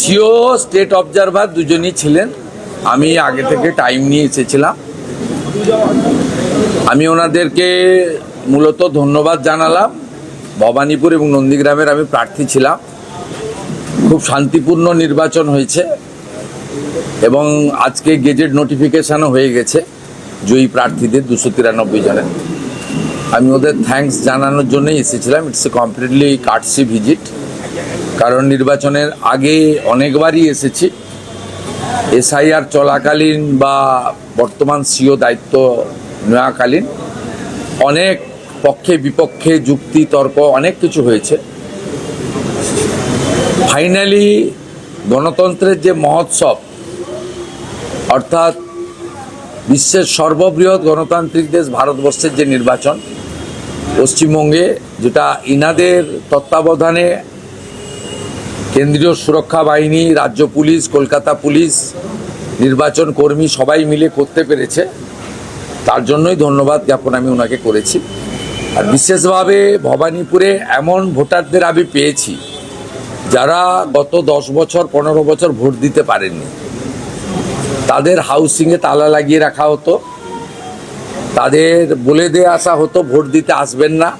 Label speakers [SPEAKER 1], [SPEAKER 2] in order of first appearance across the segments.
[SPEAKER 1] CO state observer দুজনই ছিলেন। আমি আগে থেকে টাইম নিয়ে এসেছিলাম। আমি ওনাদেরকে মূলত ধন্যবাদ জানালাম। ভবানীপুর এবং নন্দীগ্রামের আমি প্রার্থী ছিলাম। খুব শান্তিপূর্ণ নির্বাচন হয়েছে এবং আজকে গেজেট নোটিফিকেশানও হয়ে গেছে জয়ী প্রার্থীদের 293 জনের। আমি ওদের থ্যাঙ্কস জানানোর জন্যই এসেছিলাম। ইটস এ কমপ্লিটলি কার্টসি ভিজিট, কারণ নির্বাচনের আগে অনেকবারই এসেছি। এসআইআর চলাকালীন বা বর্তমান সিও দায়িত্ব নেওয়াকালীন অনেক পক্ষে বিপক্ষে যুক্তি তর্ক অনেক কিছু হয়েছে। ফাইনালি গণতন্ত্রের যে মহোৎসব, অর্থাৎ বিশ্বের সর্ববৃহৎ গণতান্ত্রিক দেশ ভারতবর্ষের যে নির্বাচন, পশ্চিমবঙ্গে যেটা ইনাদের তত্ত্বাবধানে কেন্দ্রীয় সুরক্ষা বাহিনী, রাজ্য পুলিশ, কলকাতা পুলিশ, নির্বাচন কর্মী সবাই মিলে করতে পেরেছে, তার জন্যই ধন্যবাদ জ্ঞাপন আমি ওনাকে করেছি। আর বিশেষভাবে ভবানীপুরে এমন ভোটারদের আমি পেয়েছি যারা গত 10 বছর 15 বছর ভোট দিতে পারেননি। তাদের হাউসিংয়ে তালা লাগিয়ে রাখা হতো, তাদের বলে দিয়ে আসা হতো ভোট দিতে আসবেন না।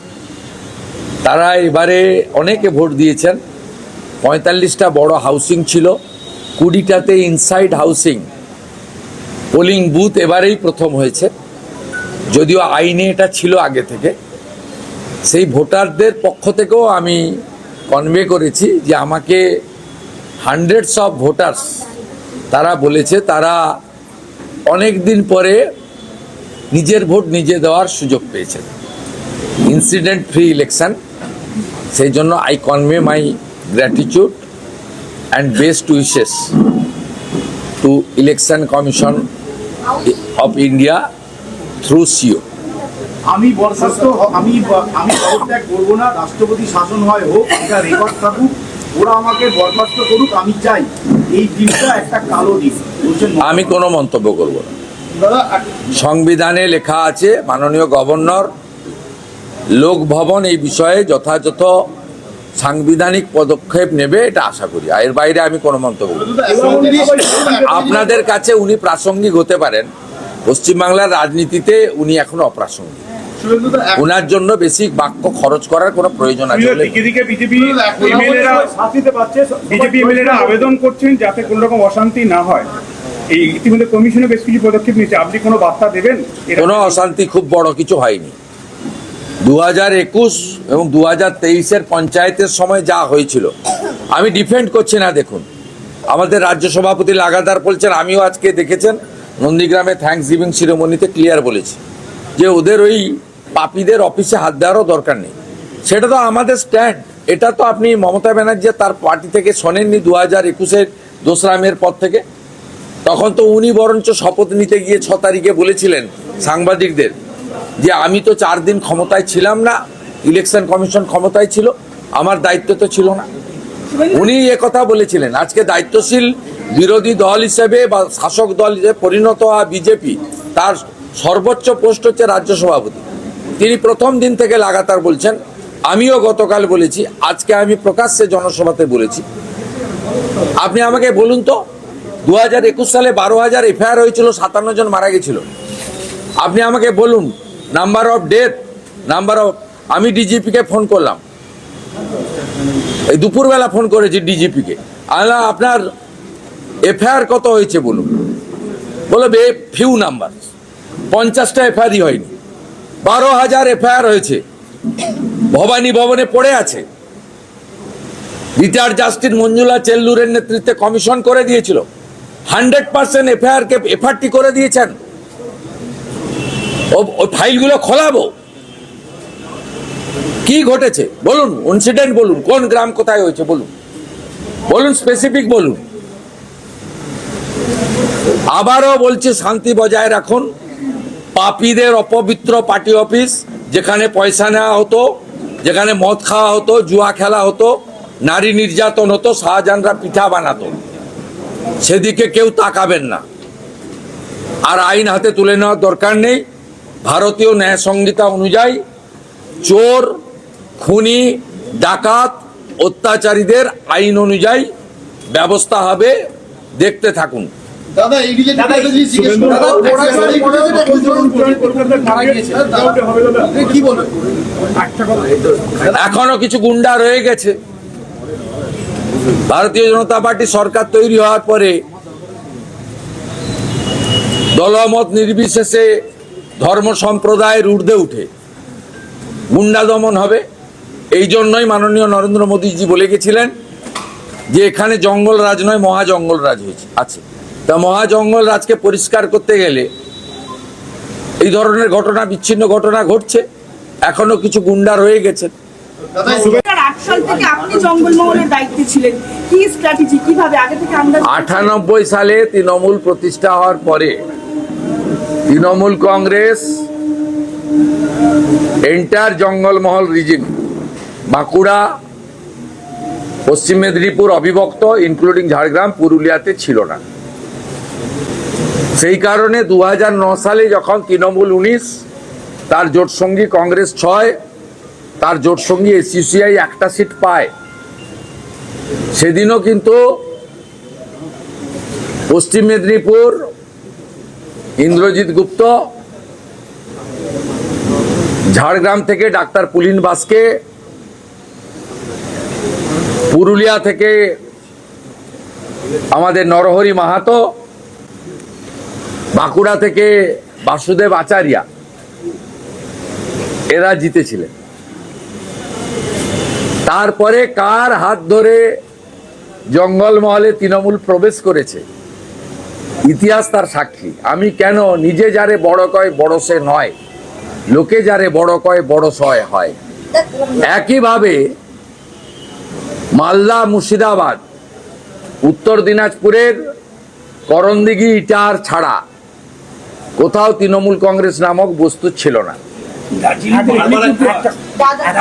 [SPEAKER 1] তারা এবারে অনেকে ভোট দিয়েছেন। 45টা বড় হাউসিং ছিল, 20টাতে ইনসাইড হাউসিং পোলিং বুথ এবারেই প্রথম হয়েছে, যদিও আইনে এটা ছিল আগে থেকে। সেই ভোটারদের পক্ষ থেকেও আমি কনভে করেছি যে আমাকে হান্ড্রেডস অফ ভোটার্স তারা বলেছে তারা অনেক দিন পরে নিজের ভোট নিজে দেওয়ার সুযোগ পেয়েছেন। ইনসিডেন্ট ফ্রি ইলেকশন, সেই জন্য I convey my gratitude and best wishes to election commission of India through CEO.
[SPEAKER 2] আমি বরখাস্ত, আমি পদত্যাগ করবো না, রাষ্ট্রপতি শাসন হয় হোক, এটা রেকর্ড থাকুক, ওরা আমাকে বরখাস্ত করুক, আমি চাই। এই দিনটা একটা কালো দিন।
[SPEAKER 1] আমি কোনো মন্তব্য করব না। সংবিধানে লেখা আছে মাননীয় গভর্নর লোকভবন এই বিষয়ে যথাযথ সাংবিধানিক পদক্ষেপ নেবে, এটা আশা করি। এর বাইরে আমি কোনো মন্তব্য করব না। আপনাদের কাছে উনি প্রাসঙ্গিক হতে পারেন, পশ্চিমবাংলার রাজনীতিতে উনি এখনো অপ্রাসঙ্গিক। ওনার জন্য বেশি বাক্য খরচ করার কোনো প্রয়োজন আছে?
[SPEAKER 3] বিজেপি এমএলএরা আবেদন করছেন যাতে কোনো রকম অশান্তি না হয়। এই ইতিমধ্যে কমিশনে বেশ কিছু পদক্ষেপ নিয়েছে, আপনি কোনো বার্তা দেবেন?
[SPEAKER 1] কোনো অশান্তি খুব বড় কিছু হয়নি। 2021 এবং 2023-এর পঞ্চায়েতের সময় যা হয়েছিল আমি ডিফেন্ড করছি না। দেখুন, আমাদের রাজ্য সভাপতি লাগাতার বলছেন, আমিও আজকে দেখেছেন নন্দীগ্রামে থ্যাঙ্কস গিভিং সিরিমনিতে ক্লিয়ার বলেছি যে ওদের ওই পাপীদের অফিসে হাত দেওয়ারও দরকার নেই। সেটা তো আমাদের স্ট্যান্ড। এটা তো আপনি মমতা ব্যানার্জি তার পার্টি থেকে শোনেননি 2021-এর 2রা মের পর থেকে। তখন তো উনি বরঞ্চ শপথ নিতে গিয়ে 6 তারিখে বলেছিলেন সাংবাদিকদের যে আমি তো 4 দিন ক্ষমতায় ছিলাম না, ইলেকশন কমিশন ক্ষমতায় ছিল, আমার দায়িত্ব তো ছিল না। উনি কথা বলেছিলেন। আজকে দায়িত্বশীল বিরোধী দল হিসেবে বা শাসক দল হিসেবে পরিণত হওয়া বিজেপি, তার সর্বোচ্চ পোস্ট হচ্ছে রাজ্য সভাপতি। তিনি প্রথম দিন থেকে লাগাতার বলছেন, আমিও গতকাল বলেছি, আজকে আমি প্রকাশ্যে জনসভাতে বলেছি। আপনি আমাকে বলুন তো, 2021 সালে 12,000 এফআইআর হয়েছিল, 57 জন মারা গেছিল। আপনি আমাকে বলুন number of death, number of. আমি ডিজিপিকে ফোন করলাম, এই দুপুরবেলা ফোন করেছি ডিজিপিকে, আল্লাহ আপনার এফআইআর কত হয়েছে বলুন। বলবে ফিউ নাম্বার, 50টা এফআইআরই হয়নি। 12,000 এফআইআর হয়েছে, ভবানী ভবনে পড়ে আছে। রিটায়ার্ড জাস্টিস মঞ্জুলা চেল্লুরের নেতৃত্বে কমিশন করে দিয়েছিল, 100% এফআইআরকে এফআরটি করে দিয়েছেন। ওই ফাইলগুলো খোলাবো। কি ঘটেছে বলুন, ইনসিডেন্ট বলুন, কোন গ্রাম কোথায় হয়েছে বলুন, বলুন স্পেসিফিক বলুন। আবারও বলছি, শান্তি বজায় রাখুন। পাপীদের অপবিত্র পার্টি অফিস, যেখানে পয়সা নেওয়া হতো, যেখানে মদ খাওয়া হতো, জুয়া খেলা হতো, নারী নির্যাতন হতো, শাহজাহানরা পিঠা বানাতো, সেদিকে কেউ তাকাবেন না। আর আইন হাতে তুলে নেওয়ার দরকার নেই। ভারতীয় ন্যায় সংহিতা অনুযায়ী চোর, খুনি, ডাকাত, অত্যাচারীদের আইন অনুযায়ী ব্যবস্থা হবে, দেখতে থাকুন।
[SPEAKER 4] দাদা এই রিলেটেড একটা জিনিস জিজ্ঞেস করব। দাদা কি বলবেন?
[SPEAKER 1] এখনো কিছু গুন্ডা রয়ে গেছে। ভারতীয় জনতা পার্টি সরকার তৈরি হওয়ার পরে দলমত নির্বিশেষে ধর্ম সম্প্রদায়ের ঊর্ধ্বে উঠে গুন্ডা দমন হবে। এই জন্যই মাননীয় নরেন্দ্র মোদীজি বলে গেছিলেন যে এখানে জঙ্গল রাজ নয়, মহা জঙ্গল রাজ হয়েছে আছে। তা মহা জঙ্গল রাজকে পরিষ্কার করতে গেলে এই ধরনের ঘটনা, বিচ্ছিন্ন ঘটনা ঘটছে। এখনো কিছু গুন্ডা রয়ে গেছে।
[SPEAKER 4] দাদা
[SPEAKER 5] 2008 সাল থেকে আপনি জঙ্গলমহলের দায়িত্বে ছিলেন, কি স্ট্র্যাটেজি, কিভাবে আগে থেকে আন্দাজ?
[SPEAKER 1] 98 সালে তৃণমূল প্রতিষ্ঠা হওয়ার পরে তৃণমূল কংগ্রেস এন্টার জঙ্গলমহল রিজিন, বাঁকুড়া, পশ্চিম মেদিনীপুর অবিভক্ত ইনক্লুডিং ঝাড়গ্রাম, পুরুলিয়াতে ছিল না। সেই কারণে 2009 সালে যখন তৃণমূল 19, তার জোটসঙ্গী কংগ্রেস 6, তার জোটসঙ্গী এসইউসিআই একটা সিট পায়, সেদিনও কিন্তু পশ্চিম মেদিনীপুর ইন্দ্রজিৎ গুপ্ত, ঝাড়গ্রাম থেকে ডাক্তার পুলিন বাসকে, পুরুলিয়া থেকে আমাদের নরহরি মাহাতো, বাঁকুড়া থেকে বাসুদেব আচার্যা, এরা জিতেছিলেন। তারপরে কার হাত ধরে জঙ্গলমহলে তৃণমূল প্রবেশ করেছে ইতিহাস তার সাক্ষী। আমি কেন নিজে যারে বড় কয় বড় সে নয়, লোকে যারে বড় কয় বড় সয় হয়। একইভাবে মালদা, মুর্শিদাবাদ, উত্তর দিনাজপুরের করণদিঘি, ইটার ছাড়া কোথাও তৃণমূল কংগ্রেস নামক বস্তু ছিল না।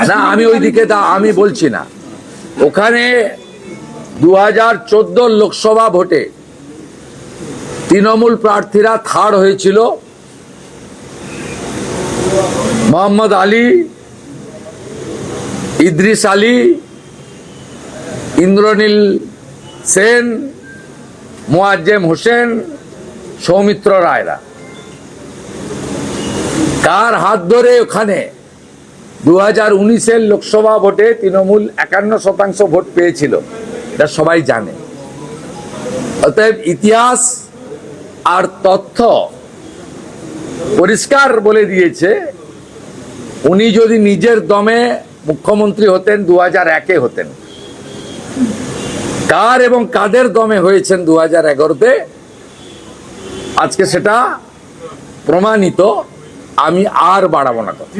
[SPEAKER 1] না, আমি ওইদিকে আমি বলছি না। ওখানে 2014 লোকসভা ভোটে তৃণমূল প্রার্থীরা থার্ড হয়েছিল মোহাম্মদ আলী, ইদ্রিস আলী, ইন্দ্রনীল সেন, মোয়াজ্জেম হোসেন, সৌমিত্র রায়রা। কার হাত ধরে ওখানে 2019 লোকসভা ভোটে তৃণমূল 51% ভোট পেয়েছিল, এটা সবাই জানে। অতএব ইতিহাস আর তথ্য পরিষ্কার বলে দিয়েছে, উনি যদি নিজের দমে মুখ্যমন্ত্রী হতেন 2001-এ হতেন। কার এবং কাদের দমে হয়েছেন 2011-তে, আজকে সেটা প্রমাণিত। আমি আর বাড়াবো না কথা।